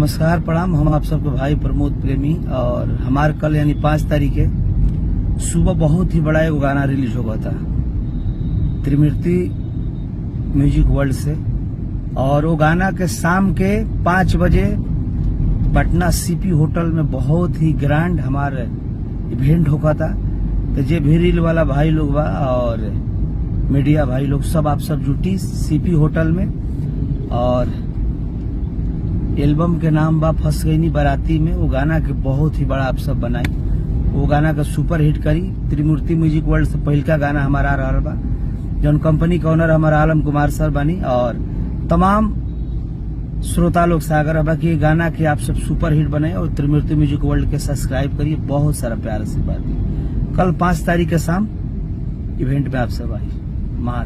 नमस्कार प्रणाम। हम आप सबके भाई प्रमोद प्रेमी और हमारे कल यानी 5 तारीख के सुबह बहुत ही बड़ा एक गाना रिलीज होगा था त्रिमूर्ति म्यूजिक वर्ल्ड से, और वो गाना के शाम के 5 बजे पटना सीपी होटल में बहुत ही ग्रैंड हमारे इवेंट होगा था। तो जे भी रील वाला भाई लोग बा और मीडिया भाई लोग सब आप सब जुटी सीपी होटल में, और एल्बम के नाम बा फंस गई नी बाराती में। वो गाना के बहुत ही बड़ा आप सब बनाई, वो गाना का सुपर हिट करी। त्रिमूर्ति म्यूजिक वर्ल्ड से पहल का गाना हमारा आ रहा बा, जौन कंपनी का ओनर हमारा आलम कुमार सर बनी, और तमाम श्रोता लोग से आग्रह बा कि गाना के आप सब सुपर हिट बने और त्रिमूर्ति म्यूजिक वर्ल्ड के सब्सक्राइब करिए। बहुत सारा प्यार से बात कल 5 तारीख के शाम इवेंट में आप सब आई।